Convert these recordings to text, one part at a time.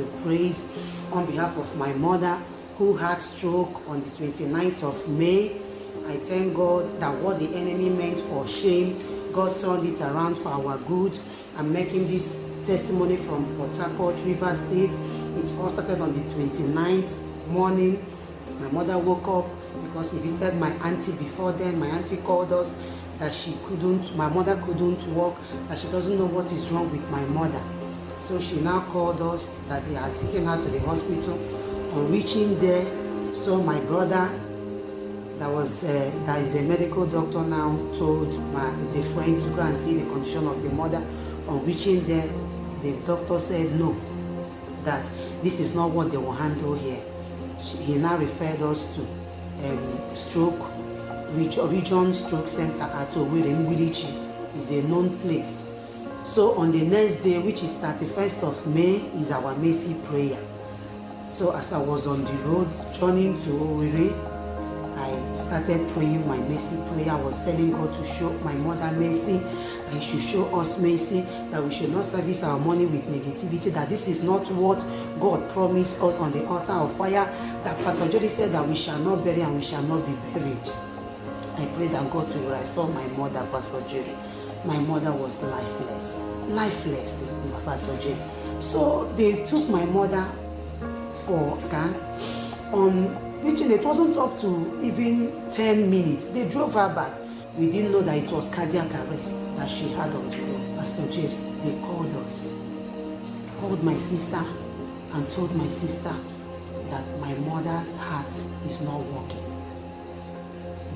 the praise on behalf of my mother who had stroke on the 29th of May. I thank God that what the enemy meant for shame, God turned it around for our good. I'm making this testimony from Port Harcourt, Rivers State. It all started on the 29th morning. My mother woke up because he visited my auntie before then. My auntie called us that my mother couldn't walk, that she doesn't know what is wrong with my mother. So she now called us that they had taken her to the hospital. On reaching there, so my brother, that is a medical doctor now, told the friend to go and see the condition of the mother. On reaching there, the doctor said no, that this is not what they will handle here. He now referred us to Region Stroke Center at Owerri Mbilichi. Is a known place. So on the next day, which is 31st of May, is our mercy prayer. So as I was on the road journeying to Owerri, I started praying my mercy prayer. I was telling God to show my mother mercy, that He should show us mercy, that we should not service our money with negativity, that this is not what God promised us on the altar of fire, that Pastor Jody said that we shall not bury and we shall not be buried. I prayed and God to where I saw my mother, Pastor Jody. My mother was lifeless, Pastor Jody. So they took my mother for scan. On reaching, it wasn't up to even 10 minutes. They drove her back. We didn't know that it was cardiac arrest that she had on the road. Pastor Jerry, they called us, called my sister and told my sister that my mother's heart is not working,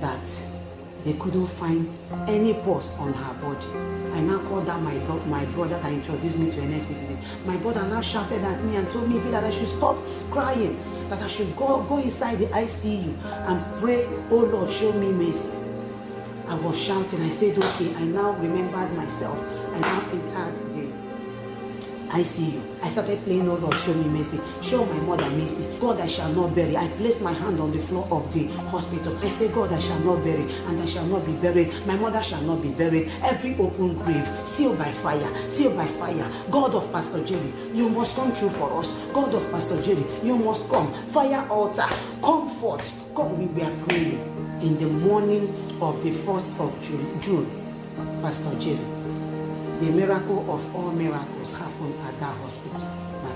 that they couldn't find any pulse on her body. I now called out my brother that introduced me to NSPPD. My brother now shouted at me and told me that I should stop crying, that I should go inside the ICU and pray, oh Lord, show me mercy. I was shouting. I said, okay. I now remembered myself. I now entered the ICU. I started praying, oh Lord, show me mercy. Show my mother mercy. God, I shall not bury. I placed my hand on the floor of the hospital. I said, God, I shall not bury and I shall not be buried. My mother shall not be buried. Every open grave, sealed by fire, sealed by fire. God of Pastor Jerry, you must come through for us. God of Pastor Jerry, you must come. Fire altar, come forth. God, we were praying in the morning of the 1st of June, Pastor Jerry. The miracle of all miracles happened at that hospital.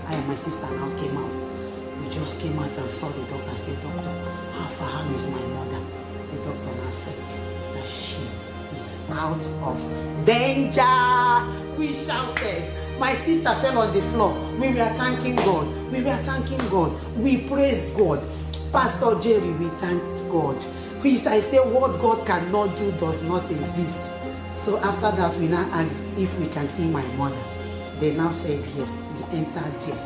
I and my sister now came out. We just came out and saw the doctor and said, Doctor, how is my mother? The doctor now said that she is out of danger. We shouted. My sister fell on the floor. We were thanking God. We were thanking God. We praised God. Pastor Jerry, we thanked God. I say what God cannot do does not exist. So after that, we now asked if we can see my mother. They now said yes. We entered there.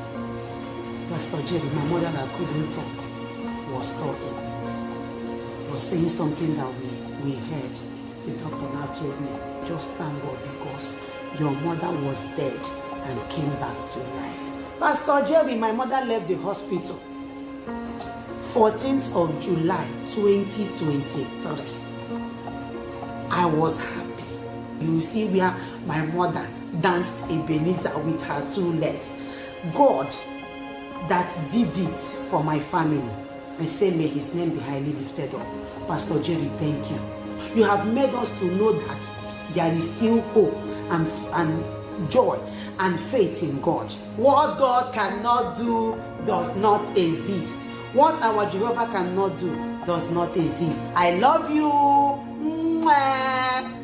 Pastor Jerry, my mother that couldn't talk, was talking. Was saying something that we heard. The doctor now told me, just thank God because your mother was dead and came back to life. Pastor Jerry, my mother left the hospital 14th of July 2023. I was happy. You see where my mother danced Ebenezer with her 2 legs. God that did it for my family. I say may his name be highly lifted up. Pastor Jerry, thank you. You have made us to know that there is still hope and joy and faith in God. What God cannot do does not exist. What our Jehovah cannot do does not exist. I love you. Mwah.